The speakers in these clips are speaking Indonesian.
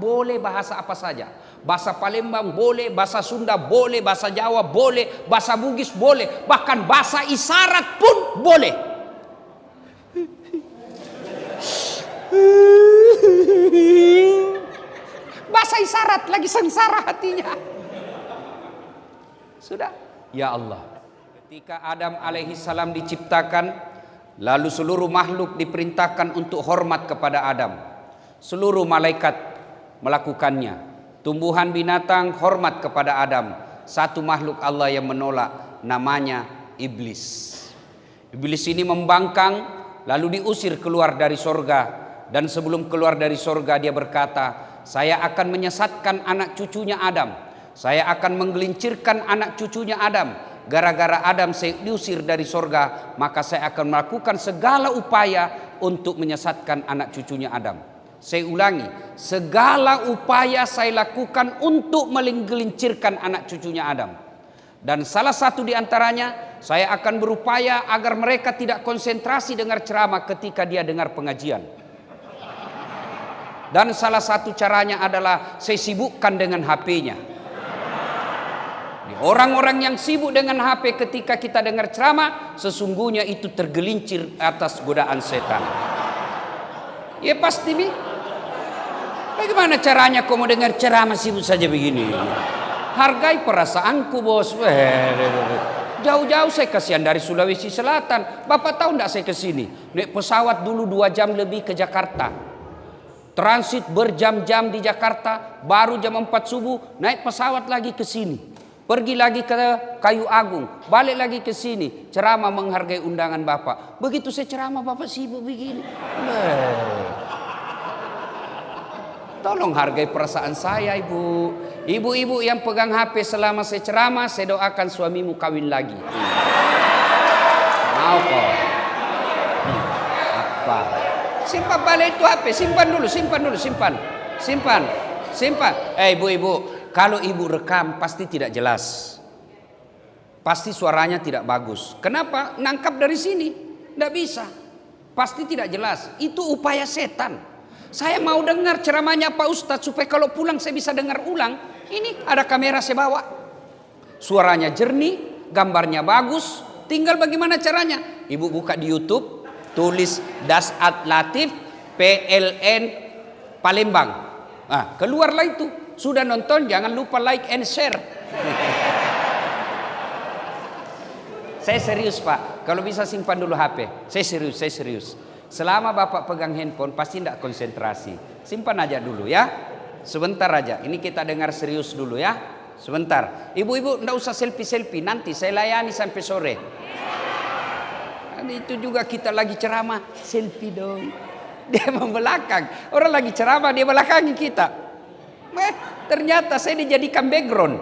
boleh bahasa apa saja. Bahasa Palembang boleh, bahasa Sunda boleh, bahasa Jawa boleh, bahasa Bugis boleh, bahkan bahasa isyarat pun boleh. Bahasa isyarat lagi sengsara hatinya. Sudah, ya Allah. Ketika Adam alaihi salam diciptakan, lalu seluruh makhluk diperintahkan untuk hormat kepada Adam. Seluruh malaikat melakukannya. Tumbuhan binatang hormat kepada Adam. Satu makhluk Allah yang menolak, namanya iblis. Iblis ini membangkang lalu diusir keluar dari sorga. Dan sebelum keluar dari sorga dia berkata, saya akan menyesatkan anak cucunya Adam. Saya akan menggelincirkan anak cucunya Adam. Gara-gara Adam saya diusir dari sorga, maka saya akan melakukan segala upaya untuk menyesatkan anak cucunya Adam. Saya ulangi, segala upaya saya lakukan untuk menggelincirkan anak cucunya Adam. Dan salah satu di antaranya, saya akan berupaya agar mereka tidak konsentrasi dengar ceramah ketika dia dengar pengajian. Dan salah satu caranya adalah saya sibukkan dengan HP-nya. Orang-orang yang sibuk dengan HP ketika kita dengar ceramah, sesungguhnya itu tergelincir atas godaan setan. Ya pasti bi. Bagaimana caranya kau mau dengar ceramah sibuk saja begini? Hargai perasaanku bos. Jauh-jauh saya kasihan dari Sulawesi Selatan. Bapak tahu enggak saya ke sini? Naik pesawat dulu 2 jam lebih ke Jakarta. Transit berjam-jam di Jakarta, baru jam 4 subuh naik pesawat lagi ke sini. Pergi lagi ke Kayu Agung, balik lagi ke sini, ceramah menghargai undangan Bapak. Begitu saya ceramah Bapak sibuk begini. Tolong hargai perasaan saya Ibu. Ibu-ibu yang pegang HP selama saya ceramah, saya doakan suamimu kawin lagi. Mau kok? Apa? Simpan balik itu HP, simpan. Ibu-ibu, kalau ibu rekam pasti tidak jelas. Pasti suaranya tidak bagus. Kenapa? Nangkap dari sini, tidak bisa. Pasti tidak jelas. Itu upaya setan. Saya mau dengar ceramahnya Pak Ustadz supaya kalau pulang saya bisa dengar ulang. Ini ada kamera saya bawa. Suaranya jernih, gambarnya bagus. Tinggal bagaimana caranya? Ibu buka di YouTube, tulis Dasat Latif PLN Palembang. Nah, keluarlah itu. Sudah nonton jangan lupa like and share. Saya serius Pak. Kalau bisa simpan dulu HP. Saya serius. Selama Bapak pegang handphone pasti tidak konsentrasi. Simpan aja dulu ya. Sebentar aja. Ini kita dengar serius dulu ya. Sebentar. Ibu-ibu tidak usah selfie. Nanti saya layani sampai sore. Itu juga kita lagi ceramah. Selfie dong. Dia membelakang. Orang lagi ceramah dia belakangi kita. Ternyata saya dijadikan background.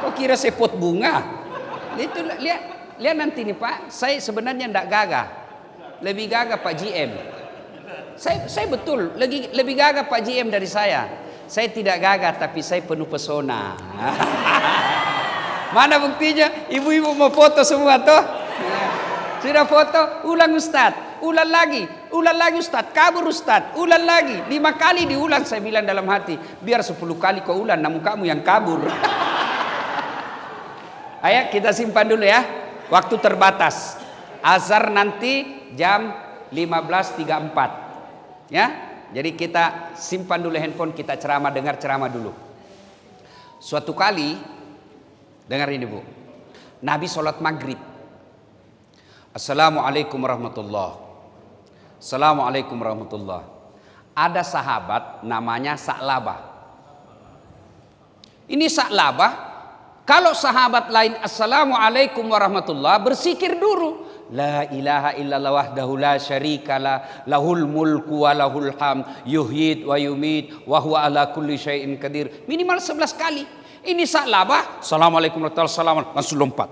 Kok kira saya pot bunga? Itu lihat nanti nih Pak. Saya sebenarnya tidak gagah. Lebih gagah Pak GM. Saya betul lebih gagah Pak GM dari saya. Saya tidak gagah tapi saya penuh pesona. Mana buktinya? Ibu-ibu mau foto semua toh? Sudah foto? Ulang Ustadz. Ulang lagi Ustadz. Kabur Ustadz. Ulang lagi. 5 kali diulang saya bilang dalam hati. Biar 10 kali kau ulang namun kamu yang kabur. Ayo kita simpan dulu ya. Waktu terbatas. Azhar nanti jam 15.34 ya. Jadi kita simpan dulu handphone, kita dengar ceramah dulu. Suatu kali dengar ini Bu, Nabi sholat maghrib. Assalamualaikum warahmatullah. Assalamualaikum warahmatullah. Ada sahabat namanya Sa'labah. Ini Sa'labah, kalau sahabat lain Assalamualaikum warahmatullah, bersikir dulu. La ilaha illallah wahdahu la syarikalah lahul mulku wa lahul hamd yuhyid wa yumit wa huwa ala kulli syai'in qadir. Minimal 11 kali. Ini Sa'labah, Assalamualaikum warahmatullahi wabarakatuh, langsung lompat.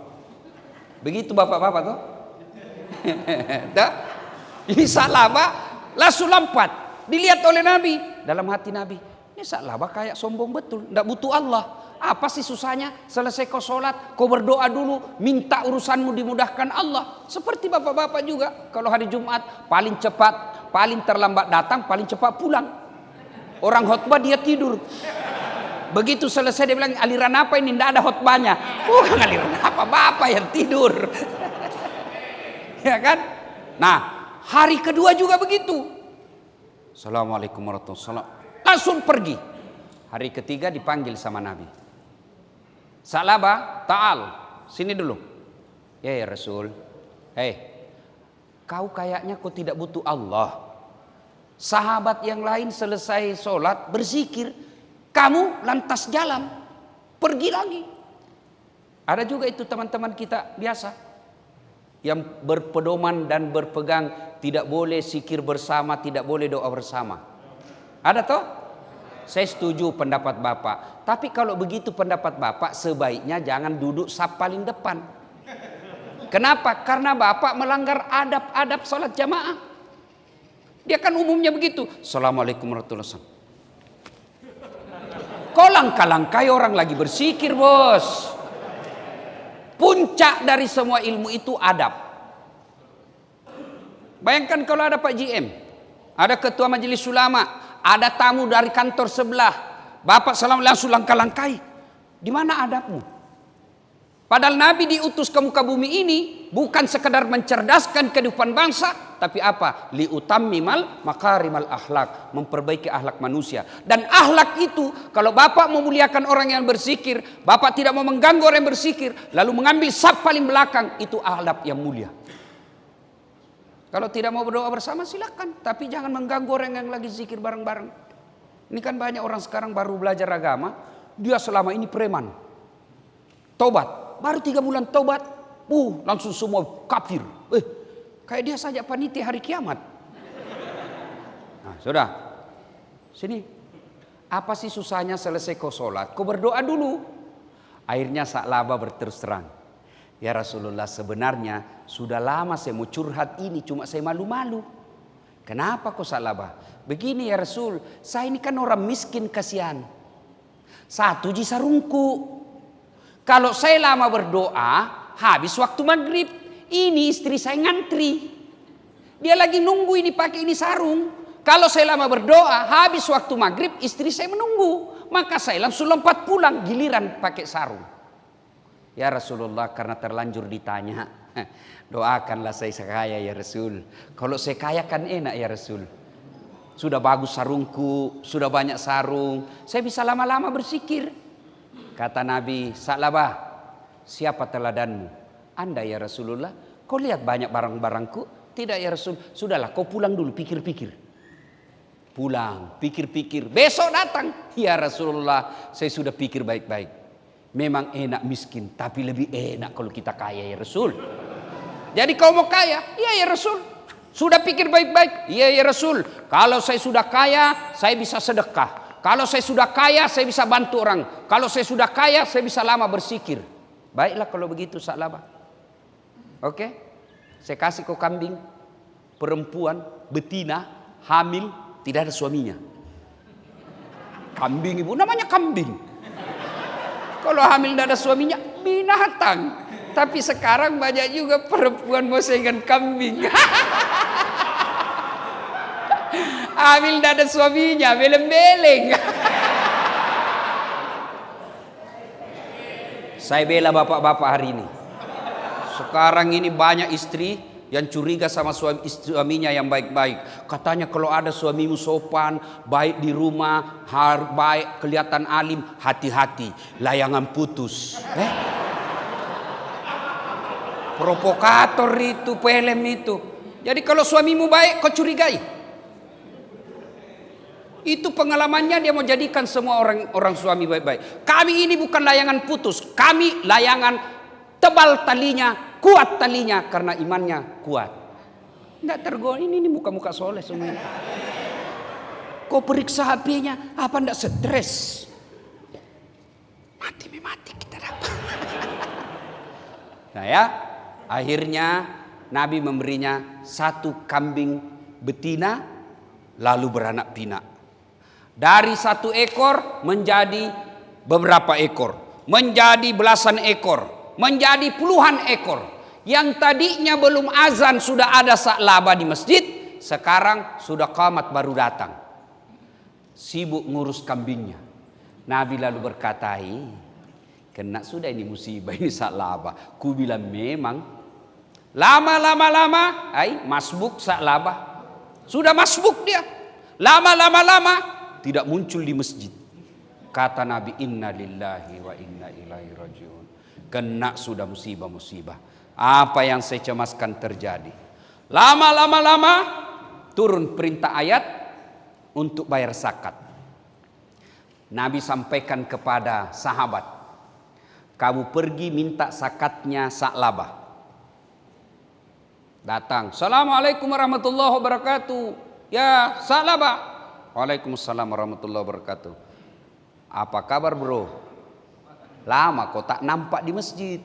Begitu bapak-bapak tuh. Ini Sa'labah langsung lompat. Dilihat oleh Nabi. Dalam hati Nabi, ini Sa'labah kayak sombong betul, tidak butuh Allah. Apa sih susahnya? Selesai kau sholat, kau berdoa dulu, minta urusanmu dimudahkan Allah. Seperti bapak-bapak juga, kalau hari Jumat paling cepat, paling terlambat datang, paling cepat pulang. Orang khotbah dia tidur. Begitu selesai dia bilang, aliran apa ini? Tidak ada khotbahnya. Bukan aliran apa, bapak yang tidur. Ya kan? Nah, hari kedua juga begitu. Assalamualaikum warahmatullahi wabarakatuh. Langsung pergi. Hari ketiga dipanggil sama Nabi. Salaba, ta'al, sini dulu. Ya Rasul. Hei, kau kayaknya kau tidak butuh Allah. Sahabat yang lain selesai sholat berzikir, kamu lantas jalan, pergi lagi. Ada juga itu teman-teman kita biasa yang berpedoman dan berpegang tidak boleh zikir bersama, tidak boleh doa bersama. Ada toh? Saya setuju pendapat Bapak. Tapi kalau begitu pendapat Bapak, sebaiknya jangan duduk saf paling depan. Kenapa? Karena Bapak melanggar adab-adab sholat jamaah. Dia kan umumnya begitu. Assalamualaikum warahmatullahi wabarakatuh. Kau langkah-langkai orang lagi berzikir, bos. Puncak dari semua ilmu itu adab. Bayangkan kalau ada Pak GM, ada ketua majelis ulama, ada tamu dari kantor sebelah, Bapak salam langsung langkah-langkai. Di mana adabmu? Padahal Nabi diutus ke muka bumi ini bukan sekedar mencerdaskan kehidupan bangsa, tapi apa? Liutammimal makarimal akhlak, memperbaiki akhlak manusia. Dan akhlak itu, kalau Bapak memuliakan orang yang berzikir, Bapak tidak mau mengganggu orang yang berzikir, lalu mengambil saf paling belakang, itu akhlak yang mulia. Kalau tidak mau berdoa bersama silakan, tapi jangan mengganggu orang yang lagi zikir bareng-bareng. Ini kan banyak orang sekarang baru belajar agama, dia selama ini preman. Tobat. Baru 3 bulan taubat, langsung semua kafir. Kayak dia saja panitia hari kiamat. Nah, sudah. Sini. Apa sih susahnya selesai kau sholat? Kau berdoa dulu. Akhirnya Sa'labah berterus terang. Ya Rasulullah, sebenarnya sudah lama saya mau curhat ini, cuma saya malu-malu. Kenapa kau Sa'labah? Begini ya Rasul, saya ini kan orang miskin kasihan. 1 sarungku. Kalau saya lama berdoa, habis waktu maghrib, ini istri saya ngantri. Dia lagi nunggu ini pakai ini sarung. Kalau saya lama berdoa, habis waktu maghrib, istri saya menunggu. Maka saya langsung lompat pulang, giliran pakai sarung. Ya Rasulullah, karena terlanjur ditanya, doakanlah saya kaya ya Rasul. Kalau saya kaya kan enak ya Rasul. Sudah bagus sarungku, sudah banyak sarung, saya bisa lama-lama berzikir. Kata Nabi, Sa'labah, siapa teladanmu? Anda ya Rasulullah. Kau lihat banyak barang-barangku? Tidak ya Rasul. Sudahlah, kau pulang dulu, pikir-pikir. Pulang, pikir-pikir. Besok datang. Ya Rasulullah, saya sudah pikir baik-baik. Memang enak miskin, tapi lebih enak kalau kita kaya ya Rasul. Jadi kau mau kaya? Iya ya Rasul. Sudah pikir baik-baik? Iya ya Rasul. Kalau saya sudah kaya, saya bisa sedekah. Kalau saya sudah kaya, saya bisa bantu orang. Kalau saya sudah kaya, saya bisa lama berzikir. Baiklah kalau begitu Sa'labah. Oke? Saya kasih kau kambing. Perempuan, betina, hamil, tidak ada suaminya. Kambing ibu, namanya kambing. Kalau hamil tidak ada suaminya, binatang. Tapi sekarang banyak juga perempuan mau dengan kambing. Hamil tidak ada suaminya, beleng-beleng. Saya bela bapak-bapak hari ini. Sekarang ini banyak istri yang curiga sama suaminya yang baik-baik. Katanya kalau ada suamimu sopan, baik di rumah, baik, kelihatan alim, hati-hati, layangan putus. Provokator itu, pelem itu. Jadi kalau suamimu baik, kau curigai. Itu pengalamannya, dia mau jadikan semua orang suami baik-baik. Kami ini bukan layangan putus, kami layangan tebal talinya, kuat talinya karena imannya kuat. Enggak tergoda, ini muka-muka soleh semua. Kau periksa HP-nya, apa enggak stres? Mati kita dapat. Nah ya, akhirnya Nabi memberinya 1 kambing betina, lalu beranak pinak. Dari 1 ekor menjadi beberapa ekor, menjadi belasan ekor, menjadi puluhan ekor. Yang tadinya belum azan sudah ada Sa'labah di masjid, sekarang sudah qamat baru datang. sibuk ngurus kambingnya. Nabi lalu berkata, kena sudah ini musibah, ini Sa'labah. Ku bilang memang lama, masbuk Sa'labah. Sudah masbuk dia. Lama tidak muncul di masjid. Kata Nabi, inna lillahi wa inna ilaihi rajiun. Kena sudah musibah. Apa yang saya cemaskan terjadi. Lama turun perintah ayat untuk bayar zakat. Nabi sampaikan kepada sahabat, kamu pergi minta zakatnya Sa'labah. Datang, assalamualaikum warahmatullahi wabarakatuh. Ya Sa'labah. Waalaikumsalam warahmatullahi wabarakatuh. Apa kabar bro? Lama kau tak nampak di masjid.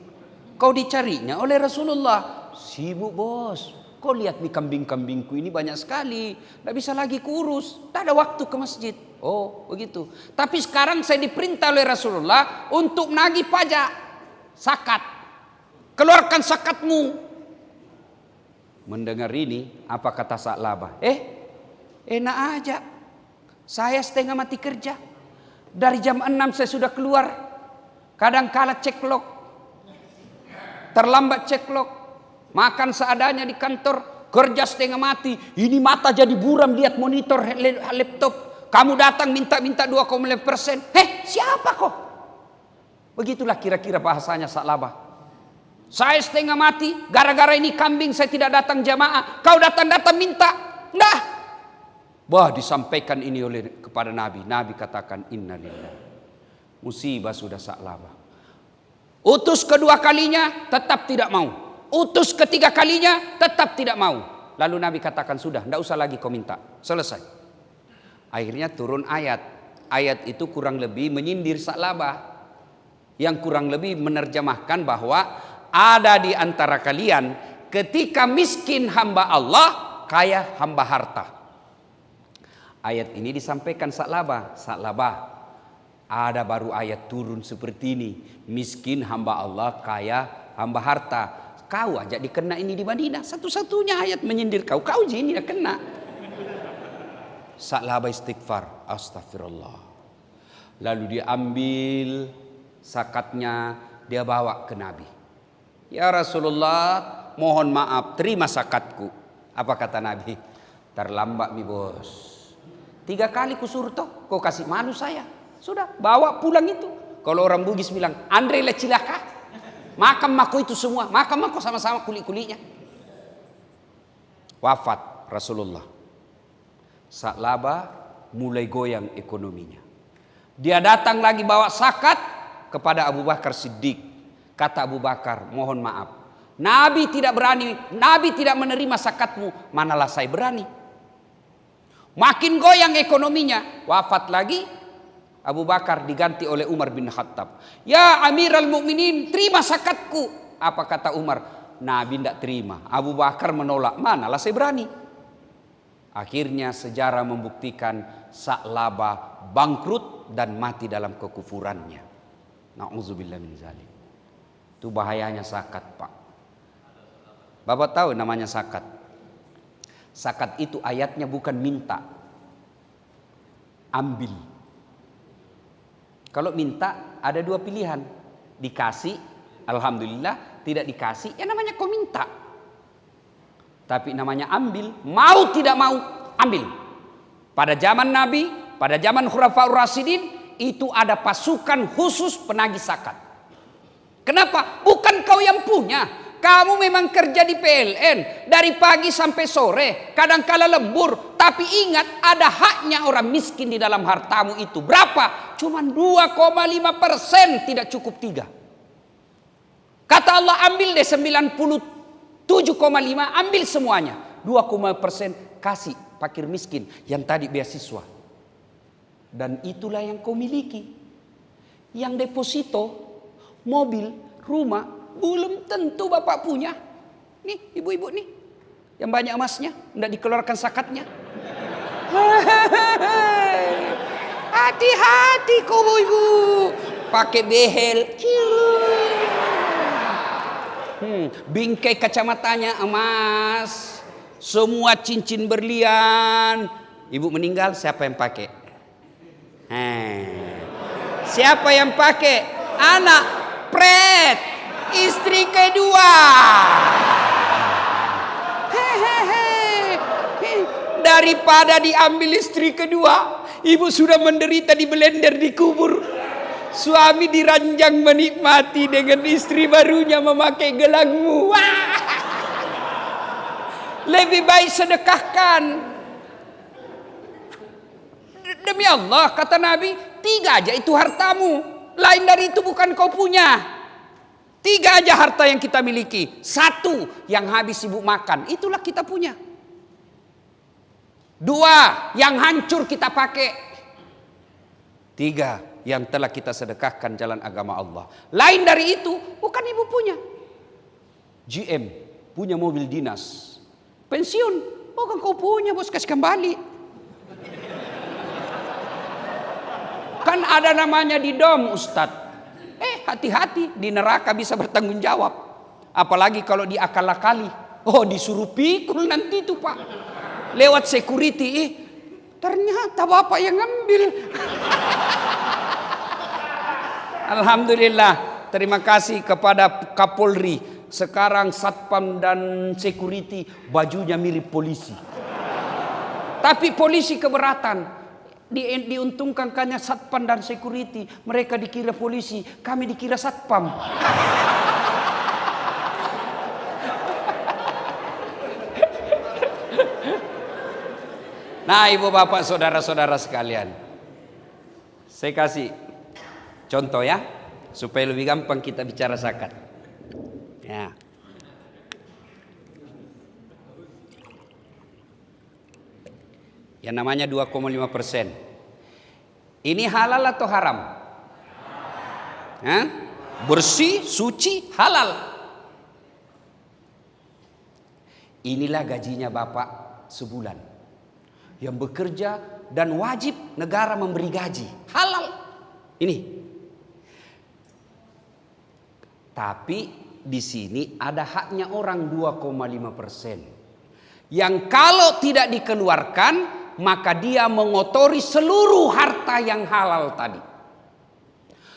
Kau dicarinya oleh Rasulullah. Sibuk bos. Kau lihat nih kambing-kambingku ini banyak sekali. Tidak bisa lagi kurus. Tak ada waktu ke masjid. Oh begitu. Tapi sekarang saya diperintah oleh Rasulullah untuk menagih pajak. Zakat. Keluarkan zakatmu. Mendengar ini, apa kata Sa'labah? Enak aja. Saya setengah mati kerja. Dari jam 6 saya sudah keluar. Kadang kala ceklok. Terlambat ceklok. Makan seadanya di kantor. Kerja setengah mati. Ini mata jadi buram lihat monitor laptop. Kamu datang minta 2,5%. Siapa kok? Begitulah kira-kira bahasanya Sa'labah. Saya setengah mati. Gara-gara ini kambing saya tidak datang jamaah. Kau datang minta. Nggak. Wah, disampaikan ini kepada Nabi. Nabi katakan innalillahi. Musibah sudah Sa'labah. Utus kedua kalinya tetap tidak mau. Utus ketiga kalinya tetap tidak mau. Lalu Nabi katakan sudah, tidak usah lagi kau minta. Selesai. Akhirnya turun ayat. Ayat itu kurang lebih menyindir Sa'labah. Yang kurang lebih menerjemahkan bahwa ada di antara kalian ketika miskin hamba Allah, kaya hamba harta. Ayat ini disampaikan Sa'labah. Sa'labah, ada baru ayat turun seperti ini. Miskin hamba Allah, kaya hamba harta. Kau aja dikena ini di Madinah. Satu-satunya ayat menyindir kau. Kau ini dah kena. Sa'labah istighfar. Astagfirullah. Lalu dia ambil zakatnya. Dia bawa ke Nabi. Ya Rasulullah, mohon maaf, terima zakatku. Apa kata Nabi? Terlambat mi bos. 3 kali kusuruh toh, kau kasih malu saya. Sudah, bawa pulang itu. Kalau orang Bugis bilang, Andre lecilaka. Makan mako itu semua, makan mako sama-sama kulit-kulitnya. Wafat Rasulullah. Sa'labah mulai goyang ekonominya. Dia datang lagi bawa zakat kepada Abu Bakar Siddiq. Kata Abu Bakar, mohon maaf. Nabi tidak berani, Nabi tidak menerima zakatmu, manalah saya berani. Makin goyang ekonominya, wafat lagi. Abu Bakar diganti oleh Umar bin Khattab. Ya Amirul Mukminin, terima zakatku. Apa kata Umar? Nabi tidak terima. Abu Bakar menolak. Manalah saya berani. Akhirnya sejarah membuktikan Sa'labah bangkrut dan mati dalam kekufurannya. Na'udzubillah min zalik. Itu bahayanya zakat, Pak. Bapak tahu namanya zakat? Zakat itu ayatnya bukan minta. Ambil. Kalau minta ada 2 pilihan. Dikasih, alhamdulillah. Tidak dikasih, ya namanya kau minta. Tapi namanya ambil. Mau tidak mau, ambil. Pada zaman Nabi, pada zaman Khulafaur Rasyidin, itu ada pasukan khusus penagih zakat. Kenapa? Bukan kau yang punya. Kamu memang kerja di PLN dari pagi sampai sore, kadang-kala lembur, tapi ingat ada haknya orang miskin di dalam hartamu itu. Berapa? Cuman 2,5%, tidak cukup 3. Kata Allah, ambil deh 97,5, ambil semuanya. 2,5% kasih fakir miskin yang tadi beasiswa. Dan itulah yang kau miliki. Yang deposito, mobil, rumah, belum tentu bapak punya. Nih ibu-ibu nih, yang banyak emasnya, tidak dikeluarkan zakatnya. Hati-hati kau ibu, pakai behel. Bingkai kacamatanya emas, semua cincin berlian. Ibu meninggal, siapa yang pakai? Siapa yang pakai? Anak. Pret. Istri kedua. Daripada diambil istri kedua, ibu sudah menderita di blender dikubur. Suami diranjang menikmati dengan istri barunya memakai gelangmu. Lebih baik sedekahkan. Demi Allah, kata Nabi, 3 aja itu hartamu. Lain dari itu bukan kau punya. 3 aja harta yang kita miliki. 1 yang habis ibu makan, itulah kita punya. 2 yang hancur kita pakai. 3 yang telah kita sedekahkan jalan agama Allah. Lain dari itu bukan ibu punya. GM punya mobil dinas. Pensiun, bukan kau punya, bos, kasih kembali. Kan ada namanya di dom, Ustadz. Hati-hati, di neraka bisa bertanggung jawab. Apalagi kalau diakal-akali. Oh, disuruh pikul nanti itu, Pak. Lewat security, ternyata bapak yang ngambil. Alhamdulillah, terima kasih kepada Kapolri. Sekarang satpam dan security bajunya mirip polisi. Tapi polisi keberatan. Diuntungkan hanya satpam dan security. Mereka dikira polisi, kami dikira satpam. Nah, ibu bapak saudara-saudara sekalian, saya kasih contoh ya, supaya lebih gampang kita bicara zakat. Ya. Yang namanya 2,5%. Ini halal atau haram? Bersih, suci, halal. Inilah gajinya bapak sebulan. Yang bekerja dan wajib negara memberi gaji. Halal. Ini. Tapi di sini ada haknya orang 2,5%. Yang kalau tidak dikeluarkan, maka dia mengotori seluruh harta yang halal tadi.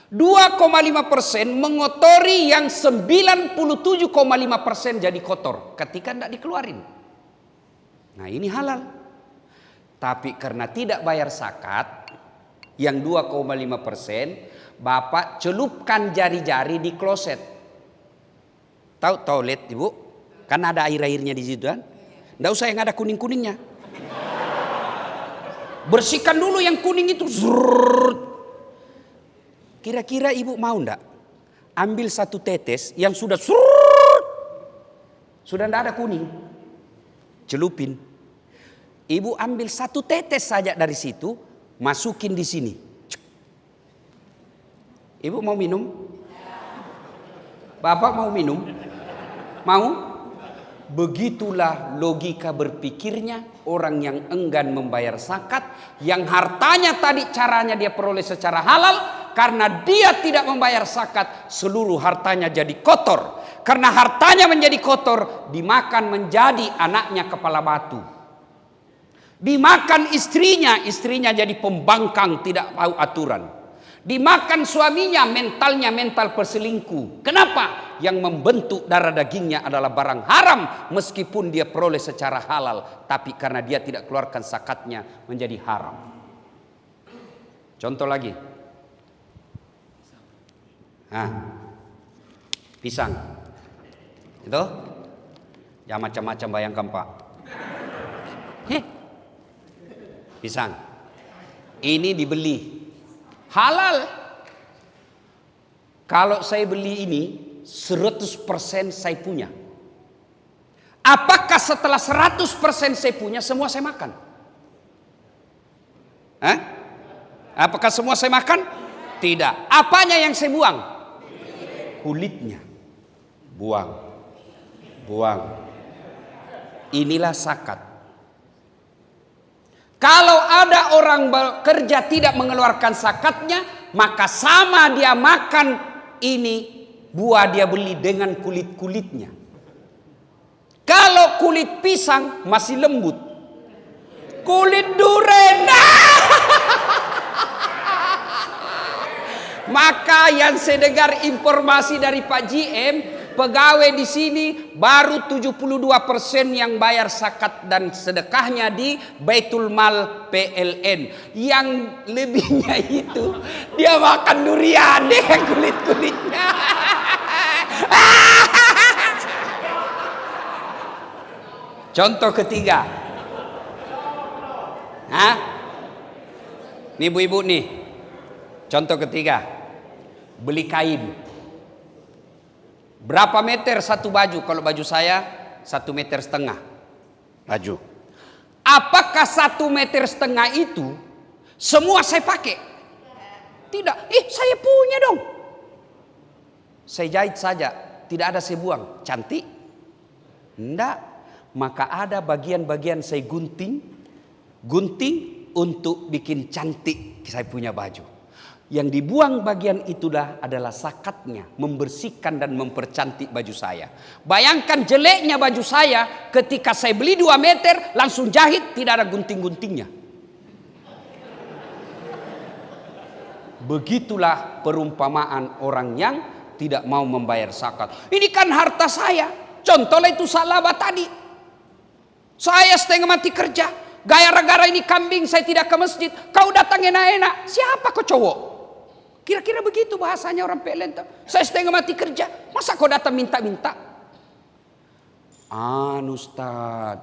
2,5% mengotori yang 97,5% jadi kotor ketika tidak dikeluarin. Nah, ini halal. Tapi karena tidak bayar zakat yang 2,5%, bapak celupkan jari-jari di kloset. Tahu toilet, ibu? Kan ada air-airnya di situ kan? Nggak usah yang ada kuning-kuningnya. Bersihkan dulu yang kuning itu. Kira-kira ibu mau ndak ambil 1 tetes yang sudah sudah ndak ada kuning, celupin. Ibu ambil 1 tetes saja dari situ, masukin di sini. Ibu mau minum? Bapak mau minum? Mau? Begitulah logika berpikirnya orang yang enggan membayar zakat, yang hartanya tadi caranya dia peroleh secara halal. Karena dia tidak membayar zakat, seluruh hartanya jadi kotor. Karena hartanya menjadi kotor, dimakan menjadi anaknya kepala batu. Dimakan istrinya jadi pembangkang, tidak tahu aturan. Dimakan suaminya, mentalnya mental perselingkuh. Kenapa? Yang membentuk darah dagingnya adalah barang haram, meskipun dia peroleh secara halal, tapi karena dia tidak keluarkan zakatnya menjadi haram. Contoh lagi. Pisang. Itu? Ya macam-macam, bayangkan Pak. Pisang. Ini dibeli. Halal. Kalau saya beli ini 100% saya punya. Apakah setelah 100% saya punya semua saya makan? Apakah semua saya makan? Tidak. Apanya yang saya buang? Kulitnya. Buang. Inilah zakat. Kalau ada orang bekerja tidak mengeluarkan zakatnya, maka sama dia makan ini buah dia beli dengan kulit-kulitnya. Kalau kulit pisang masih lembut, kulit duren Maka yang saya dengar informasi dari Pak GM, pegawai di sini baru 72% yang bayar zakat dan sedekahnya di Baitul Mal PLN. Yang lebihnya itu dia makan durian dengan kulit-kulitnya. Contoh ketiga. Hah? Nih ibu-ibu nih. Contoh ketiga. Beli kain. Berapa meter satu baju? Kalau baju saya 1,5 meter baju. Apakah 1,5 meter itu semua saya pakai? Tidak. Saya punya dong. Saya jahit saja, tidak ada saya buang. Cantik? Enggak. Maka ada bagian-bagian saya gunting untuk bikin cantik saya punya baju. Yang dibuang bagian itulah adalah zakatnya, membersihkan dan mempercantik baju saya. Bayangkan jeleknya baju saya ketika saya beli 2 meter langsung jahit, tidak ada gunting-guntingnya. Begitulah perumpamaan orang yang tidak mau membayar zakat. Ini kan harta saya. Contohnya itu salabah tadi. Saya setengah mati kerja. Gara-gara ini kambing saya tidak ke masjid. Kau datang enak-enak. Siapa kau cowok? Kira-kira begitu bahasanya orang PLN. Saya setengah mati kerja. Masa kau datang minta-minta? Ustaz,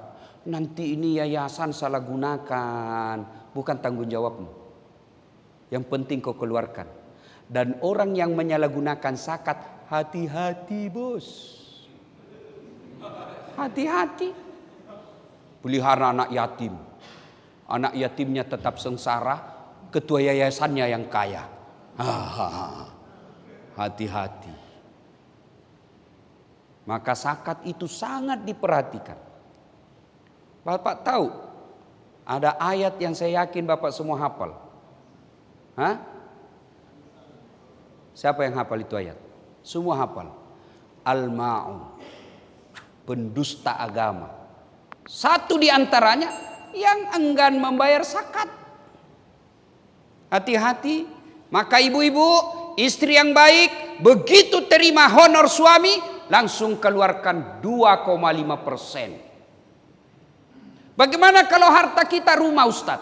nanti ini yayasan salah gunakan. Bukan tanggung jawabmu. Yang penting kau keluarkan. Dan orang yang menyalahgunakan zakat, hati-hati bos. Hati-hati. Pelihara anak yatim. Anak yatimnya tetap sengsara. Ketua yayasannya yang kaya. Hati-hati. Maka zakat itu sangat diperhatikan. Bapak tahu ada ayat yang saya yakin Bapak semua hafal. Siapa yang hafal itu ayat? Semua hafal. Al-Ma'un, pendusta agama. Satu di antaranya yang enggan membayar zakat. Hati-hati. Maka ibu-ibu, istri yang baik, begitu terima honor suami, langsung keluarkan 2,5%. Bagaimana kalau harta kita rumah, Ustaz?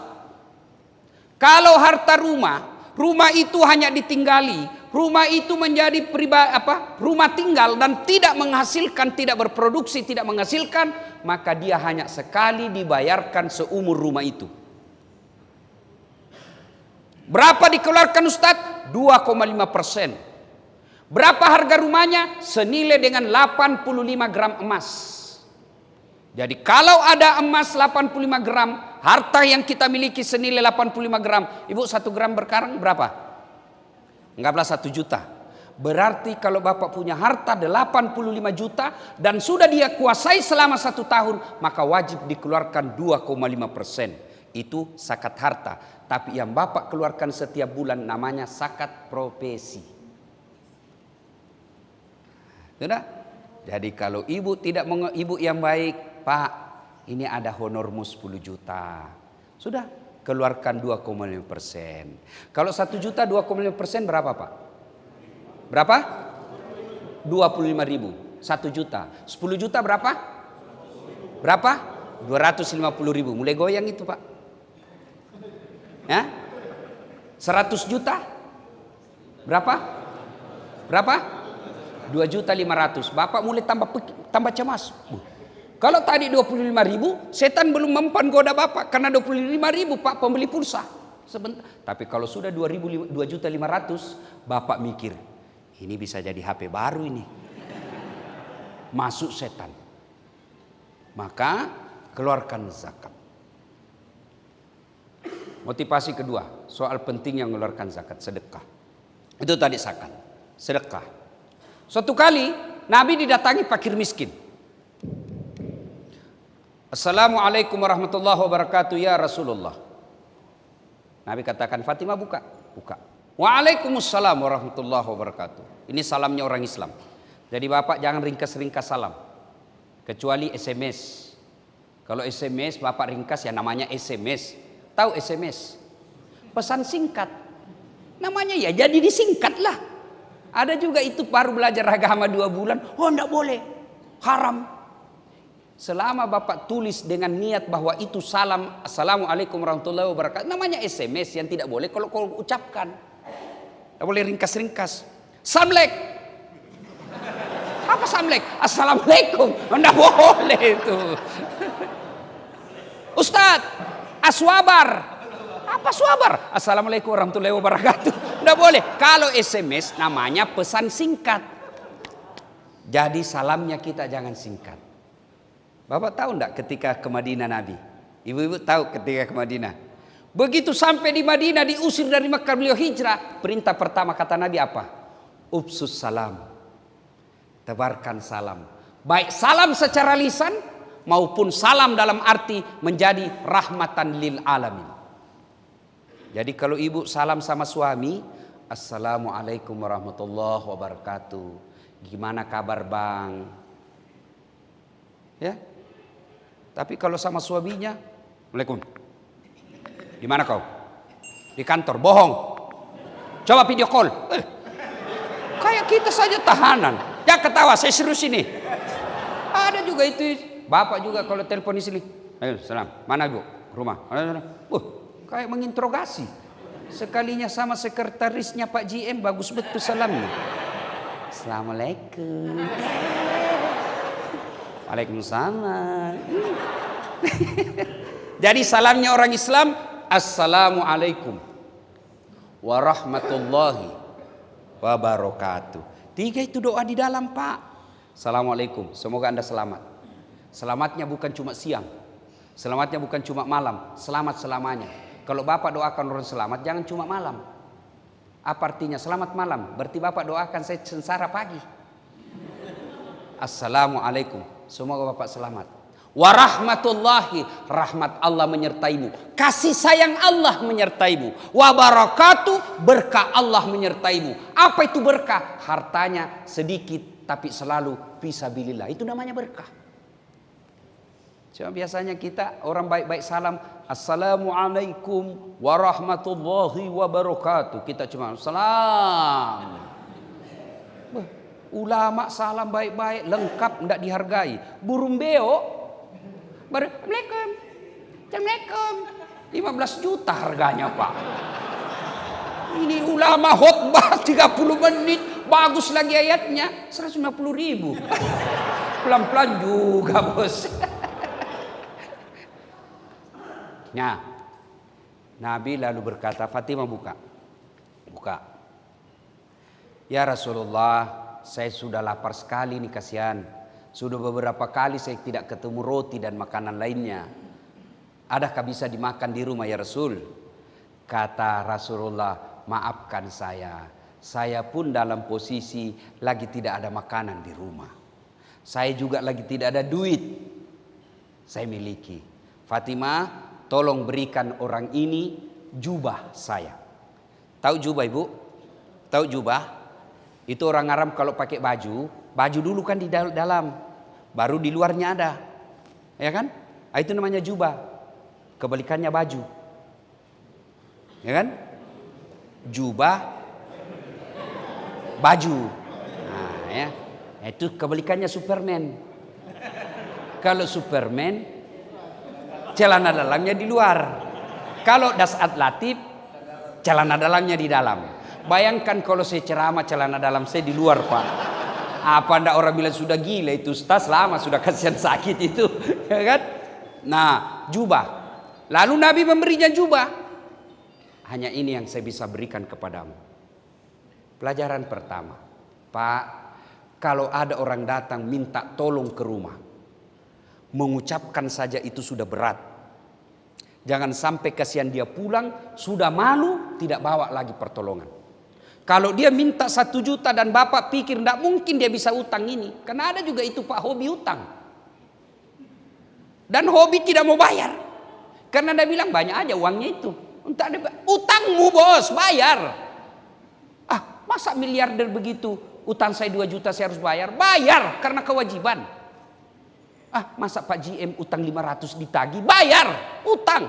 Kalau harta rumah itu hanya ditinggali, rumah itu menjadi rumah tinggal dan tidak menghasilkan, tidak berproduksi, tidak menghasilkan, maka dia hanya sekali dibayarkan seumur rumah itu. Berapa dikeluarkan Ustadz? 2,5%. Berapa harga rumahnya? Senilai dengan 85 gram emas. Jadi kalau ada emas 85 gram, harta yang kita miliki senilai 85 gram. Ibu 1 gram berkarang berapa? Anggaplah 1 juta. Berarti kalau Bapak punya harta 85 juta dan sudah dia kuasai selama 1 tahun, maka wajib dikeluarkan 2,5%. Itu zakat harta. Tapi yang Bapak keluarkan setiap bulan namanya zakat profesi. Sudah? Jadi kalau ibu tidak ibu yang baik, Pak, ini ada honormu 10 juta. Sudah, keluarkan 2,5%. Kalau 1 juta 2,5% berapa, Pak? Berapa? 25.000. 1 juta. 10 juta berapa? Berapa? 250.000. Mulai goyang itu, Pak. Ya? 100 juta? Berapa? Berapa? 2.500.000. Bapak mulai tambah cemas. Kalau tadi 25.000, setan belum mempan goda Bapak karena 25.000 Pak pembeli pulsa. Sebentar. Tapi kalau sudah 2.500.000, Bapak mikir, ini bisa jadi HP baru ini. Masuk setan. Maka keluarkan zakat. Motivasi kedua, soal penting yang mengeluarkan zakat, sedekah. Itu tadi zakat, sedekah. Suatu kali Nabi didatangi fakir miskin. Assalamualaikum warahmatullahi wabarakatuh ya Rasulullah. Nabi katakan, Fatimah buka. Waalaikumsalam warahmatullahi wabarakatuh. Ini salamnya orang Islam. Jadi Bapak jangan ringkas-ringkas salam. Kecuali SMS. Kalau SMS Bapak ringkas ya namanya SMS. Tahu SMS? Pesan singkat. Namanya ya jadi disingkat lah. Ada juga itu baru belajar agama 2 bulan. Oh enggak boleh. Haram. Selama Bapak tulis dengan niat bahwa itu salam, assalamualaikum warahmatullahi wabarakatuh. Namanya SMS yang tidak boleh kalau kau ucapkan. Tidak boleh ringkas-ringkas. Samlek. Apa samlek? Assalamualaikum. Tidak boleh itu. Ustadz, aswabar. Apa swabar? Assalamualaikum warahmatullahi wabarakatuh. Tidak boleh. Kalau SMS namanya pesan singkat. Jadi salamnya kita jangan singkat. Bapak tahu enggak ketika ke Madinah Nabi? Ibu-ibu tahu ketika ke Madinah. Begitu sampai di Madinah diusir dari Mekah beliau hijrah. Perintah pertama kata Nabi apa? Upsus salam. Tebarkan salam. Baik salam secara lisan maupun salam dalam arti menjadi rahmatan lil alamin. Jadi kalau ibu salam sama suami, assalamualaikum warahmatullahi wabarakatuh. Gimana kabar bang? Ya. Tapi kalau sama suaminya, Assalamualaikum. Di mana kau? Di kantor. Bohong. Coba video call. Kayak kita saja tahanan. Ya ketawa, saya serius ini. Ada juga itu. Bapak juga kalau telepon di sini. Ayo, salam. Mana ibu? Rumah. Kayak menginterogasi. Sekalinya sama sekretarisnya Pak GM bagus betul salamnya. Assalamualaikum. Waalaikumsalam. Jadi salamnya orang Islam, assalamualaikum warahmatullahi wabarakatuh. 3 itu doa di dalam Pak. Assalamualaikum, semoga Anda selamat. Selamatnya bukan cuma siang, selamatnya bukan cuma malam, selamat selamanya. Kalau Bapak doakan orang selamat, jangan cuma malam. Apa artinya selamat malam? Berarti Bapak doakan saya sengsara pagi. Assalamualaikum, semoga Bapak selamat. Warahmatullahi, rahmat Allah menyertaimu. Kasih sayang Allah menyertaimu. Wabarakatuh, berkah Allah menyertaimu. Apa itu berkah? Hartanya sedikit tapi selalu fisabilillah. Itu namanya berkah. Cuma biasanya kita orang baik-baik salam, assalamualaikum warahmatullahi wabarakatuh. Kita cuma salam. Ulama salam baik-baik, lengkap, tidak dihargai. Burung beo, Assalamualaikum, Assalamualaikum. 15 juta harganya Pak. Ini ulama khotbah 30 menit, bagus lagi ayatnya, 150.000. Pelan-pelan juga bos. Nah, Nabi lalu berkata, Fatimah buka. Ya Rasulullah, saya sudah lapar sekali nih kasihan. Sudah beberapa kali saya tidak ketemu roti dan makanan lainnya. Adakah bisa dimakan di rumah ya Rasul? Kata Rasulullah, maafkan saya. Saya pun dalam posisi lagi tidak ada makanan di rumah. Saya juga lagi tidak ada duit. Saya miliki. Fatimah, tolong berikan orang ini jubah saya. Tahu jubah ibu? Tahu jubah? Itu orang Arab kalau pakai baju dulu kan di dalam, baru di luarnya ada, ya kan? Itu namanya jubah, kebalikannya baju, ya kan? Jubah, baju, nah ya, itu kebalikannya Superman. Kalau Superman, celana dalamnya di luar. Kalau Dasat Latif, celana dalamnya di dalam. Bayangkan kalau saya ceramah celana dalam saya di luar Pak. Apa ndak orang bilang sudah gila itu Ustaz, lama sudah kasihan sakit itu, ya kan? Nah, jubah. Lalu Nabi memberinya jubah. Hanya ini yang saya bisa berikan kepadamu. Pelajaran pertama, Pak, kalau ada orang datang minta tolong ke rumah, mengucapkan saja itu sudah berat. Jangan sampai kasihan dia pulang sudah malu tidak bawa lagi pertolongan. Kalau dia minta 1 juta dan bapak pikir tidak mungkin dia bisa utang ini. Karena ada juga itu Pak hobi utang. Dan hobi tidak mau bayar. Karena dia bilang banyak aja uangnya itu. Utangmu bos bayar. Masa miliarder begitu. Utang saya 2 juta saya harus bayar. Bayar karena kewajiban. Masa Pak GM utang 500 ditagih. Bayar utang.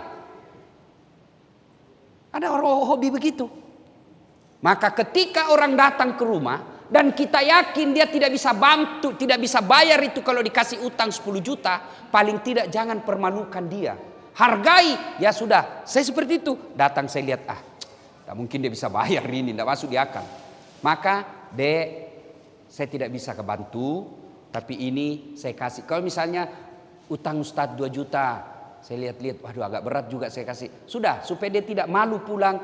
Ada orang hobi begitu. Maka ketika orang datang ke rumah dan kita yakin dia tidak bisa bantu, tidak bisa bayar itu kalau dikasih utang 10 juta, paling tidak jangan permalukan dia. Hargai, ya sudah, saya seperti itu. Datang saya lihat, tak mungkin dia bisa bayar ini, tidak masuk di akal. Maka, Dek, saya tidak bisa kebantu, tapi ini saya kasih. Kalau misalnya utang Ustadz 2 juta, saya lihat-lihat, waduh agak berat juga saya kasih. Sudah, supaya dia tidak malu pulang,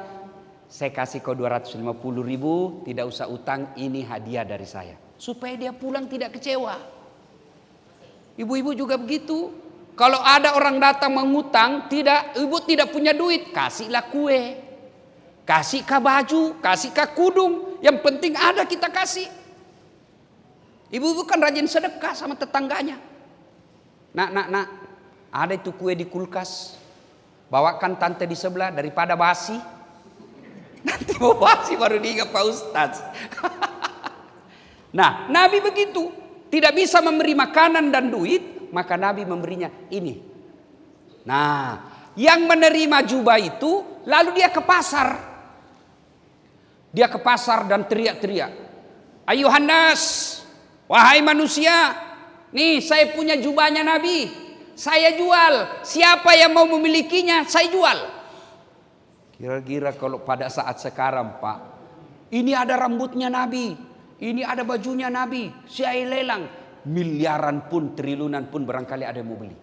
saya kasih kau 250.000, tidak usah utang, ini hadiah dari saya. Supaya dia pulang tidak kecewa. Ibu-ibu juga begitu. Kalau ada orang datang mengutang, ibu tidak punya duit, kasihlah kue. Kasihkah baju, kasihkah kudung, yang penting ada kita kasih. Ibu-ibu kan rajin sedekah sama tetangganya. Nak, ada itu kue di kulkas, bawakan tante di sebelah daripada basi. Nanti mau basi baru diingat Pak Ustadz. Nah, Nabi begitu, tidak bisa memberi makanan dan duit, maka Nabi memberinya ini. Nah, yang menerima jubah itu lalu dia ke pasar. Dia ke pasar dan teriak-teriak, "Ayuhan nas, wahai manusia, nih saya punya jubahnya Nabi, saya jual. Siapa yang mau memilikinya, saya jual." Kira-kira kalau pada saat sekarang, Pak, ini ada rambutnya Nabi, ini ada bajunya Nabi, saya lelang. Miliaran pun, triliunan pun barangkali ada yang mau beli.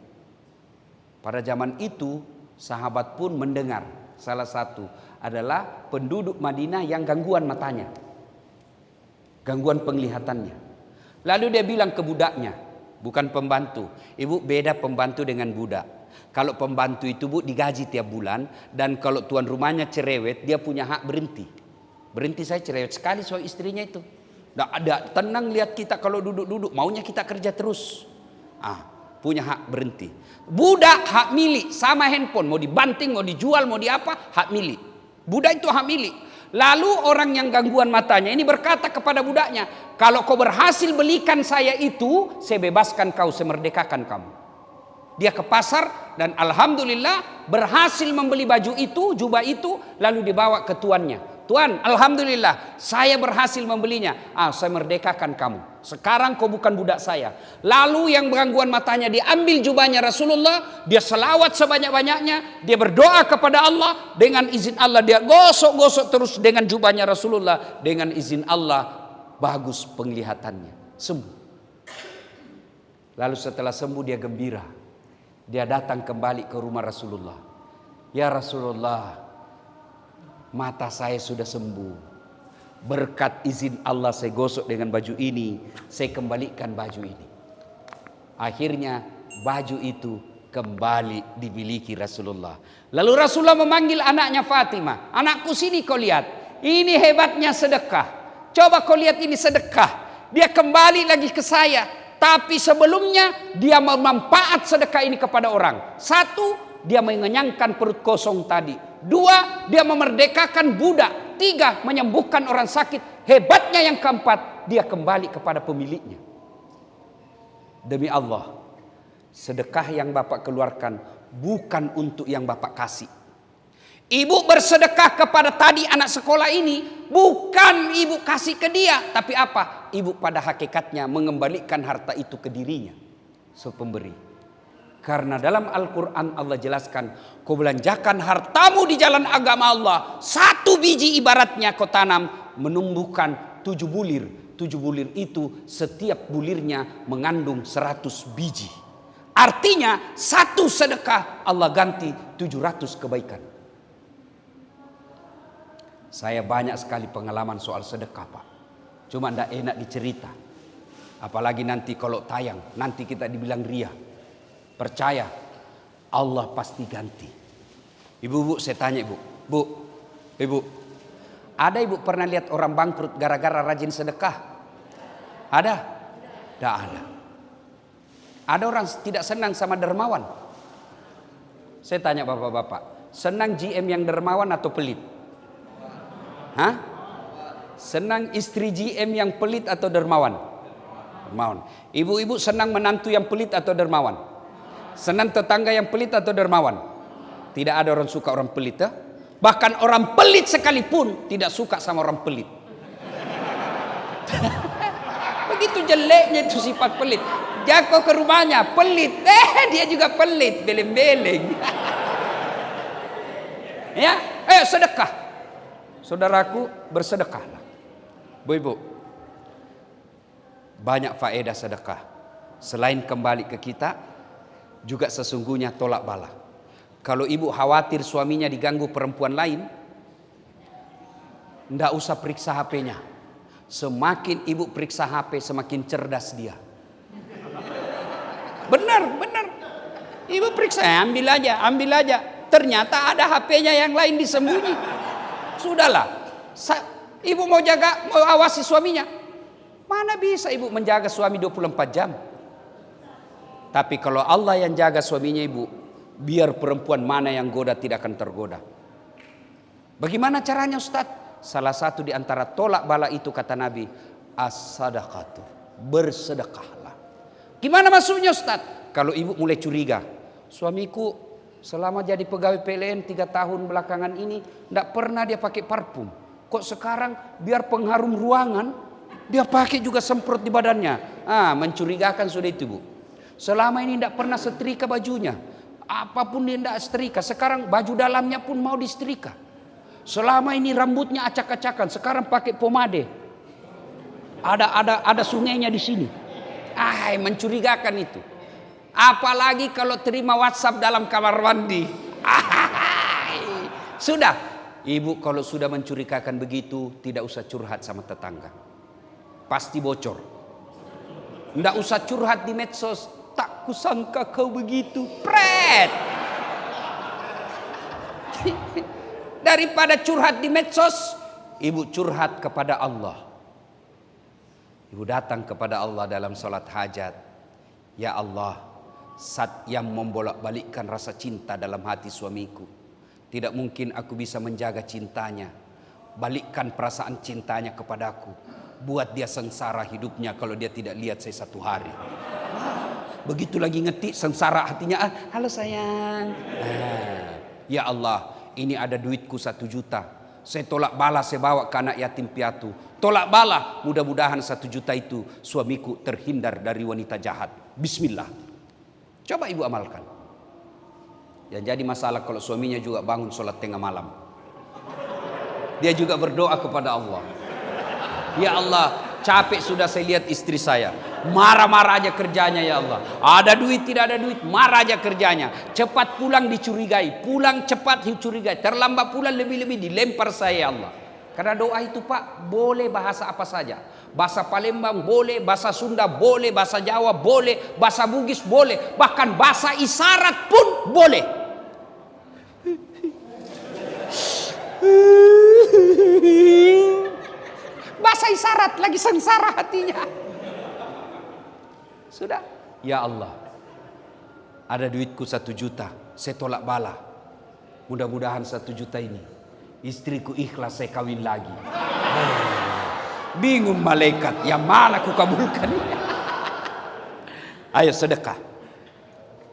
Pada zaman itu, sahabat pun mendengar. Salah satu adalah penduduk Madinah yang gangguan matanya, gangguan penglihatannya. Lalu dia bilang ke budaknya, bukan pembantu. Ibu, beda pembantu dengan budak. Kalau pembantu itu, Bu, digaji tiap bulan. Dan kalau tuan rumahnya cerewet, dia punya hak berhenti. Berhenti, saya cerewet sekali soal istrinya itu. Nggak ada, tenang lihat kita kalau duduk-duduk, maunya kita kerja terus. Punya hak berhenti. Budak hak milik, sama handphone, mau dibanting, mau dijual, mau diapa, hak milik. Budak itu hak milik. Lalu orang yang gangguan matanya ini berkata kepada budaknya, "Kalau kau berhasil belikan saya itu, saya bebaskan kau, saya merdekakan kamu." Dia ke pasar dan alhamdulillah berhasil membeli baju itu, jubah itu, lalu dibawa ke tuannya. "Tuan, alhamdulillah saya berhasil membelinya. Saya merdekakan kamu. Sekarang kau bukan budak saya." Lalu yang gangguan matanya diambil jubahnya Rasulullah, dia selawat sebanyak-banyaknya, dia berdoa kepada Allah, dengan izin Allah dia gosok-gosok terus dengan jubahnya Rasulullah, dengan izin Allah bagus penglihatannya, sembuh. Lalu setelah sembuh dia gembira. Dia datang kembali ke rumah Rasulullah. "Ya Rasulullah, mata saya sudah sembuh. Berkat izin Allah saya gosok dengan baju ini, saya kembalikan baju ini." Akhirnya baju itu kembali dimiliki Rasulullah. Lalu Rasulullah memanggil anaknya Fatimah, "Anakku, sini kau lihat. Ini hebatnya sedekah. Coba kau lihat ini sedekah. Dia kembali lagi ke saya. Tapi sebelumnya dia memanfaat sedekah ini kepada orang. 1, dia mengenyangkan perut kosong tadi. 2, dia memerdekakan budak. 3, menyembuhkan orang sakit. Hebatnya yang keempat, dia kembali kepada pemiliknya." Demi Allah, sedekah yang Bapak keluarkan bukan untuk yang Bapak kasih. Ibu bersedekah kepada tadi anak sekolah ini, bukan ibu kasih ke dia, tapi apa? Ibu pada hakikatnya mengembalikan harta itu ke dirinya, sepemberi. Karena dalam Al-Quran Allah jelaskan, kau belanjakan hartamu di jalan agama Allah, 1 biji ibaratnya kau tanam, menumbuhkan 7 bulir. 7 bulir itu setiap bulirnya mengandung 100 biji. Artinya 1 sedekah Allah ganti 700 kebaikan. Saya banyak sekali pengalaman soal sedekah, Pak. Cuma tidak enak dicerita. Apalagi nanti kalau tayang, nanti kita dibilang ria. Percaya, Allah pasti ganti. Ibu, saya tanya ibu. Ibu, ada ibu pernah lihat orang bangkrut gara-gara rajin sedekah? Ada? Tidak ada. Ada orang tidak senang sama dermawan? Saya tanya bapak-bapak, senang GM yang dermawan atau pelit? Senang istri GM yang pelit atau dermawan? Dermawan. Ibu-ibu senang menantu yang pelit atau dermawan? Senang tetangga yang pelit atau dermawan? Tidak ada orang suka orang pelit, ya? Bahkan orang pelit sekalipun tidak suka sama orang pelit. Begitu jeleknya itu sifat pelit. Jako ke rumahnya, pelit. Dia juga pelit, beleng-beleng. Ya, ayo sedekah. Saudaraku, bersedekahlah. Bu-ibu, banyak faedah sedekah. Selain kembali ke kita, juga sesungguhnya tolak bala. Kalau ibu khawatir suaminya diganggu perempuan lain, ndak usah periksa HP-nya. Semakin ibu periksa HP, semakin cerdas dia. Benar. Ibu periksa, ambil aja. Ternyata ada HP-nya yang lain disembunyi. Sudahlah. Ibu mau awasi suaminya. Mana bisa ibu menjaga suami 24 jam? Tapi kalau Allah yang jaga suaminya ibu, biar perempuan mana yang goda tidak akan tergoda. Bagaimana caranya Ustaz? Salah satu di antara tolak bala itu kata Nabi, as-sadaqatu, bersedekahlah. Gimana maksudnya Ustaz? Kalau ibu mulai curiga, suamiku selama jadi pegawai PLN 3 tahun belakangan ini tidak pernah dia pakai parfum. Kok sekarang biar pengharum ruangan dia pakai juga semprot di badannya. Mencurigakan sudah itu bu. Selama ini tidak pernah setrika bajunya. Apapun dia tidak setrika. Sekarang baju dalamnya pun mau disetrika. Selama ini rambutnya acak-acakan. Sekarang pakai pomade. Ada sungainya di sini. Mencurigakan itu. Apalagi kalau terima WhatsApp dalam kamar mandi. Sudah. Ibu kalau sudah mencurigakan begitu, tidak usah curhat sama tetangga. Pasti bocor. Tidak usah curhat di medsos. Tak kusangka kau begitu. Pret. Daripada curhat di medsos, ibu curhat kepada Allah. Ibu datang kepada Allah dalam salat hajat. Ya Allah, zat yang membolak-balikkan rasa cinta dalam hati suamiku. Tidak mungkin aku bisa menjaga cintanya. Balikkan perasaan cintanya kepadaku. Buat dia sengsara hidupnya kalau dia tidak lihat saya 1 hari. Begitu lagi ngetik sengsara hatinya. Halo sayang. Ya Allah, ini ada duitku 1 juta. Saya tolak bala, saya bawa ke anak yatim piatu. Tolak bala, mudah-mudahan 1 juta itu suamiku terhindar dari wanita jahat. Bismillah. Coba ibu amalkan. Yang jadi masalah kalau suaminya juga bangun sholat tengah malam. Dia juga berdoa kepada Allah. Ya Allah, capek sudah saya lihat istri saya. Marah-marah aja kerjanya ya Allah. Ada duit, tidak ada duit, marah aja kerjanya. Cepat pulang dicurigai. Pulang cepat dicurigai. Terlambat pulang lebih-lebih dilempar saya ya Allah. Karena doa itu Pak, boleh bahasa apa saja. Bahasa Palembang boleh, bahasa Sunda boleh, bahasa Jawa boleh, bahasa Bugis boleh. Bahkan bahasa isyarat pun boleh. Bahasa isyarat lagi sengsara hatinya. Sudah. Ya Allah, ada duitku 1 juta, saya tolak bala. Mudah-mudahan 1 juta ini istriku ikhlas saya kawin lagi. Bingung malaikat, yang mana ku kabulkan? Ayo sedekah.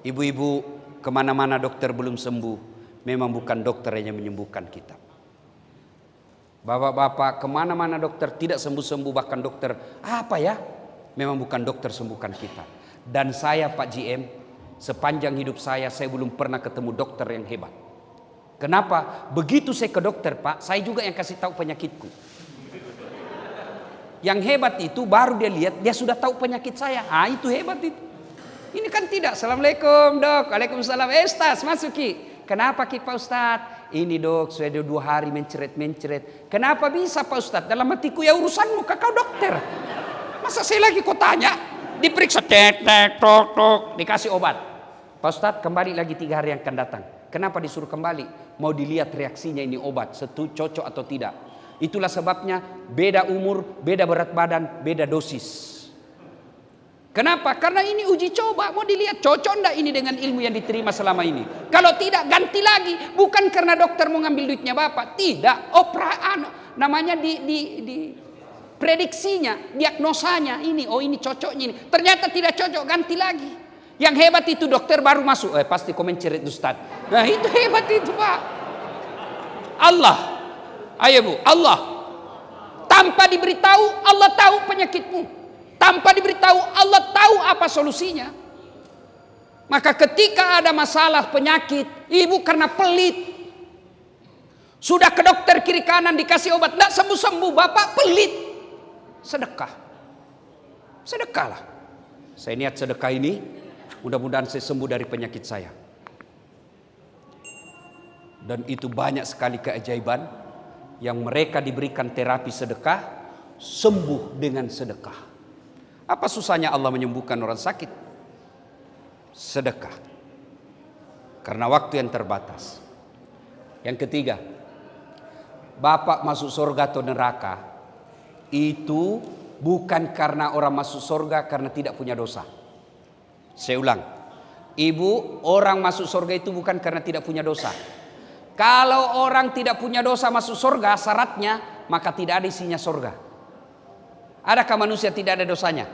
Ibu-ibu, kemana-mana dokter belum sembuh, memang bukan dokter yang menyembuhkan kita. Bapak-bapak, kemana-mana dokter tidak sembuh-sembuh, bahkan dokter apa ya, memang bukan dokter sembuhkan kita. Dan saya Pak GM, sepanjang hidup saya belum pernah ketemu dokter yang hebat. Kenapa? Begitu saya ke dokter Pak, saya juga yang kasih tahu penyakitku. Yang hebat itu baru dia lihat, dia sudah tahu penyakit saya. Itu hebat itu. Ini kan tidak. Assalamualaikum dok. Waalaikumsalam. Ustaz masuki. Kenapa Pak Ustadz? Ini dok, sudah 2 hari mencret. Kenapa bisa Pak Ustadz? Dalam hatiku ya urusanmu kau dokter. Masa saya lagi kau tanya? Diperiksa tek tok, dikasih obat. Pak Ustadz kembali lagi 3 hari yang akan datang. Kenapa disuruh kembali? Mau dilihat reaksinya ini obat, cocok atau tidak. Itulah sebabnya beda umur, beda berat badan, beda dosis. Kenapa? Karena ini uji coba, mau dilihat cocok enggak ini dengan ilmu yang diterima selama ini. Kalau tidak ganti lagi, bukan karena dokter mau ngambil duitnya Bapak, tidak. Namanya di prediksinya, diagnosanya ini, ini cocoknya ini. Ternyata tidak cocok, ganti lagi. Yang hebat itu dokter baru masuk, pasti komen cerit Ustaz. Nah itu hebat itu Pak. Allah. Ayo Bu, Allah. Tanpa diberitahu, Allah tahu penyakitmu. Tanpa diberitahu, Allah tahu apa solusinya. Maka ketika ada masalah penyakit, ibu karena pelit, sudah ke dokter kiri kanan dikasih obat, tidak sembuh-sembuh, bapak pelit, sedekah. Sedekahlah. Saya niat sedekah ini, mudah-mudahan saya sembuh dari penyakit saya. Dan itu banyak sekali keajaiban yang mereka diberikan terapi sedekah, sembuh dengan sedekah. Apa susahnya Allah menyembuhkan orang sakit? Sedekah. Karena waktu yang terbatas. Yang ketiga, bapak masuk surga atau neraka itu bukan karena orang masuk surga karena tidak punya dosa. Saya ulang, ibu, orang masuk surga itu bukan karena tidak punya dosa. Kalau orang tidak punya dosa masuk surga, syaratnya maka tidak ada isinya surga. Adakah manusia tidak ada dosanya?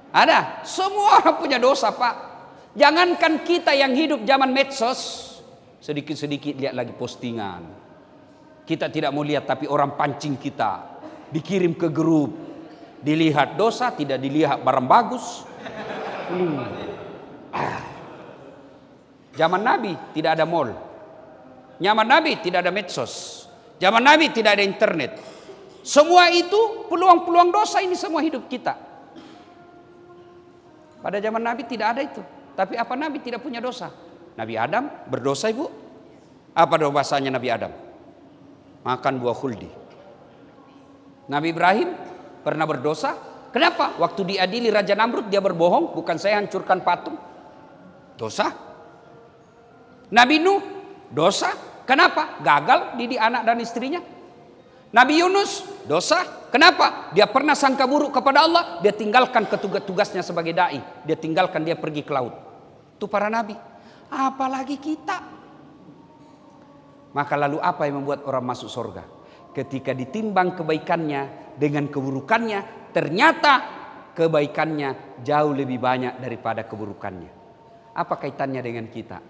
Ada. Semua orang punya dosa, Pak. Jangankan kita yang hidup zaman medsos, sedikit-sedikit lihat lagi postingan. Kita tidak mau lihat tapi orang pancing kita, dikirim ke grup, dilihat dosa, tidak dilihat barang bagus. Zaman Nabi tidak ada mall. Zaman Nabi tidak ada medsos. Zaman Nabi tidak ada internet. Semua itu peluang-peluang dosa ini semua hidup kita. Pada zaman Nabi tidak ada itu. Tapi apa Nabi tidak punya dosa? Nabi Adam berdosa, ibu. Apa dosanya Nabi Adam? Makan buah khuldi. Nabi Ibrahim pernah berdosa. Kenapa? Waktu diadili Raja Namrud dia berbohong. Bukan saya hancurkan patung. Dosa. Nabi Nuh dosa. Kenapa? Gagal didik anak dan istrinya. Nabi Yunus dosa. Kenapa? Dia pernah sangka buruk kepada Allah. Dia tinggalkan tugasnya sebagai da'i. Dia tinggalkan, dia pergi ke laut. Itu para nabi. Apalagi kita. Maka lalu apa yang membuat orang masuk surga? Ketika ditimbang kebaikannya dengan keburukannya, ternyata kebaikannya jauh lebih banyak daripada keburukannya. Apa kaitannya dengan kita?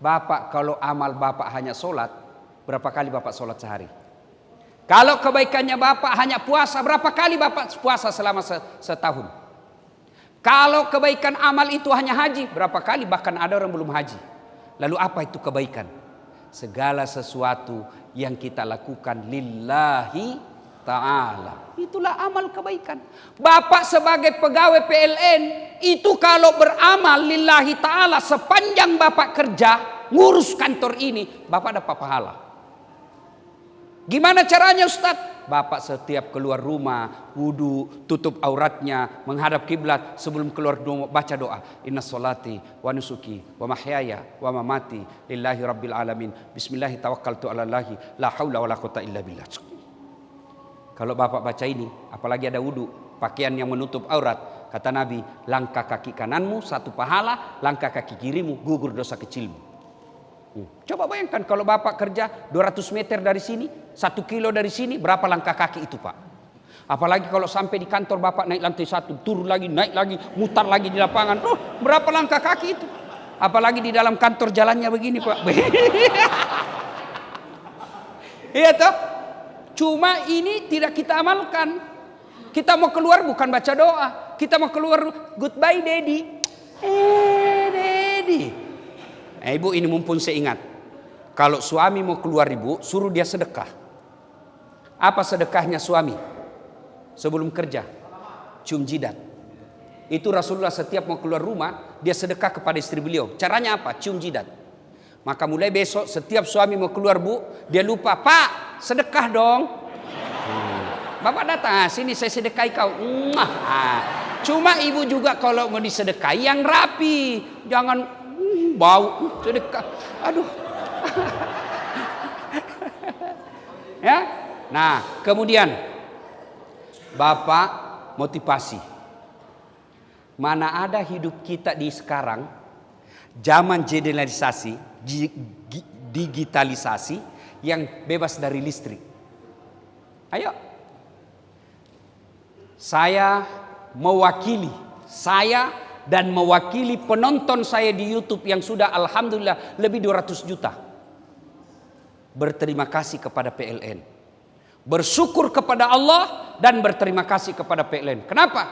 Bapak kalau amal bapak hanya sholat, berapa kali bapak sholat sehari? Kalau kebaikannya bapak hanya puasa, berapa kali bapak puasa selama setahun? Kalau kebaikan amal itu hanya haji, berapa kali bahkan ada orang belum haji? Lalu apa itu kebaikan? Segala sesuatu yang kita lakukan lillahi ta'ala, itulah amal kebaikan. Bapak sebagai pegawai PLN itu kalau beramal lillahi ta'ala, sepanjang bapak kerja ngurus kantor ini, bapak dapat pahala. Gimana caranya Ustaz? Bapak setiap keluar rumah, wudu, tutup auratnya, menghadap kiblat, sebelum keluar baca doa. Inna sholati wa nusuki wa mahyaya wa mamati lillahi rabbil alamin. Bismillahi tawakkaltu ala Allahi la haula wa la quwata illa billah. Kalau bapak baca ini, apalagi ada wudu, pakaian yang menutup aurat, kata Nabi, langkah kaki kananmu satu pahala, langkah kaki kirimu gugur dosa kecilmu. Coba bayangkan kalau bapak kerja 200 meter dari sini, 1 kilo dari sini, berapa langkah kaki itu Pak? Apalagi kalau sampai di kantor bapak naik lantai 1, turun lagi, naik lagi, mutar lagi di lapangan, berapa langkah kaki itu? Apalagi di dalam kantor jalannya begini Pak. Iya toh? Cuma ini tidak kita amalkan. Kita mau keluar bukan baca doa, kita mau keluar goodbye daddy. Daddy. Ibu ini mumpun saya ingat. Kalau suami mau keluar ibu, suruh dia sedekah. Apa sedekahnya suami? Sebelum kerja, cium jidat. Itu Rasulullah setiap mau keluar rumah, dia sedekah kepada istri beliau. Caranya apa? Cium jidat. Maka mulai besok setiap suami mau keluar bu, dia lupa, Pak sedekah dong. Bapak datang, sini saya sedekahi kau. Cuma ibu juga kalau mau disedekahi yang rapi, jangan bau sedekah. Aduh. Ya. Nah, kemudian Bapak motivasi. Mana ada hidup kita di sekarang zaman digitalisasi yang bebas dari listrik. Ayo. Saya mewakili dan mewakili penonton saya di YouTube yang sudah alhamdulillah lebih 200 juta. berterima kasih kepada PLN. Bersyukur kepada Allah dan berterima kasih kepada PLN. Kenapa?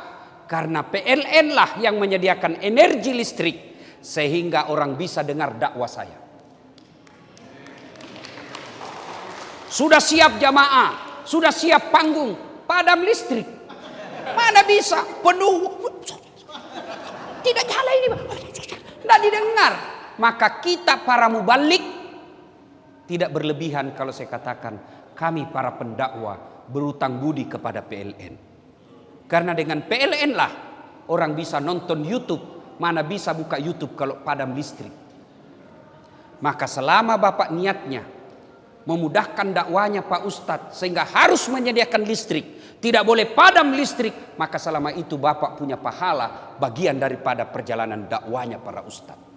Karena PLN lah yang menyediakan energi listrik sehingga orang bisa dengar dakwah saya. Sudah siap jamaah, sudah siap panggung, padam listrik. Mana bisa penuh. Tidak nyala ini, tidak didengar. Maka kita para mubalik tidak berlebihan kalau saya katakan kami para pendakwah berutang budi kepada PLN. Karena dengan PLN lah orang bisa nonton YouTube, mana bisa buka YouTube kalau padam listrik. Maka selama Bapak niatnya memudahkan dakwanya Pak Ustadz sehingga harus menyediakan listrik, tidak boleh padam listrik, maka selama itu Bapak punya pahala bagian daripada perjalanan dakwanya para ustadz.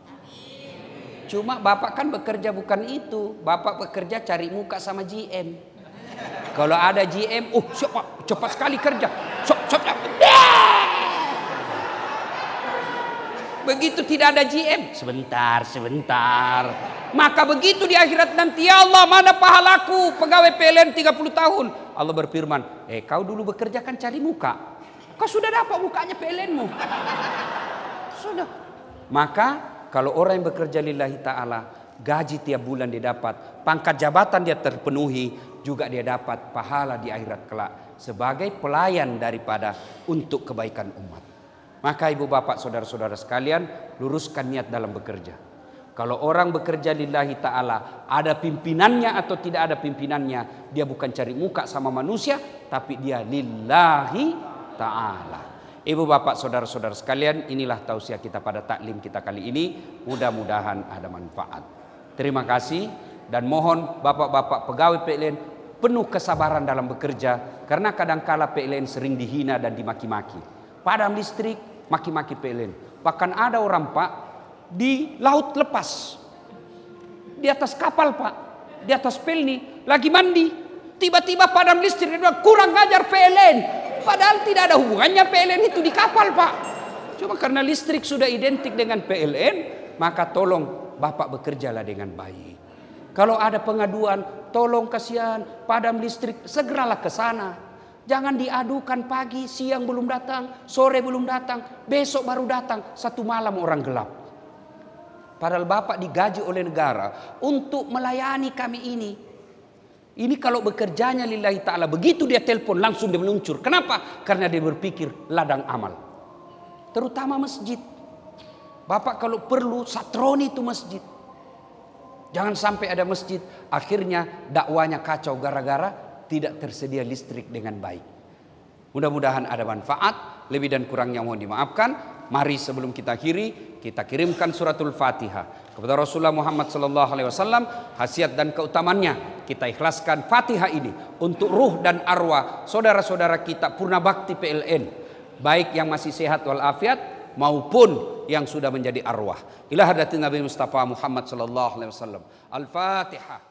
Cuma Bapak kan bekerja bukan itu, Bapak bekerja cari muka sama GM. Kalau ada GM, cepat sekali kerja. Begitu tidak ada GM, sebentar. Maka begitu di akhirat nanti, ya Allah mana pahalaku pegawai PLN 30 tahun. Allah berfirman, kau dulu bekerja kan cari muka. Kau sudah dapat mukanya PLN-mu. Sudah. Maka kalau orang yang bekerja lillahi ta'ala, gaji tiap bulan dia dapat, pangkat jabatan dia terpenuhi, juga dia dapat pahala di akhirat kelak sebagai pelayan daripada untuk kebaikan umat. Maka ibu bapak saudara-saudara sekalian, luruskan niat dalam bekerja. Kalau orang bekerja lillahi ta'ala, ada pimpinannya atau tidak ada pimpinannya, dia bukan cari muka sama manusia, tapi dia lillahi ta'ala. Ibu bapak saudara-saudara sekalian, inilah tausiah kita pada taklim kita kali ini. Mudah-mudahan ada manfaat. Terima kasih dan mohon bapak-bapak pegawai PLN penuh kesabaran dalam bekerja, karena kadangkala PLN sering dihina dan dimaki-maki. Padam listrik, maki-maki PLN. Bahkan ada orang Pak di laut lepas, di atas kapal Pak, di atas pelni lagi mandi, tiba-tiba padam listrik, dia bilang kurang ngajar PLN. Padahal tidak ada hubungannya PLN itu di kapal Pak. Cuma karena listrik sudah identik dengan PLN, maka tolong Bapak bekerjalah dengan baik. Kalau ada pengaduan, tolong kasihan padam listrik, segeralah ke sana. Jangan diadukan pagi, siang belum datang, sore belum datang, besok baru datang, satu malam orang gelap. Padahal Bapak digaji oleh negara untuk melayani kami ini. Ini kalau bekerjanya lillahi ta'ala, begitu dia telepon langsung dia meluncur. Kenapa? Karena dia berpikir ladang amal. Terutama masjid. Bapak kalau perlu satroni itu masjid. Jangan sampai ada masjid akhirnya dakwanya kacau gara-gara tidak tersedia listrik dengan baik. Mudah-mudahan ada manfaat. Lebih dan kurangnya mohon dimaafkan. Mari sebelum kita akhiri, kita kirimkan suratul Fatihah kepada Rasulullah Muhammad SAW. Khasiat dan keutamannya kita ikhlaskan Fatihah ini untuk ruh dan arwah saudara-saudara kita purna bakti PLN, baik yang masih sehat walafiat maupun yang sudah menjadi arwah. Ila hadratin Nabi Mustafa Muhammad SAW. Al-Fatihah.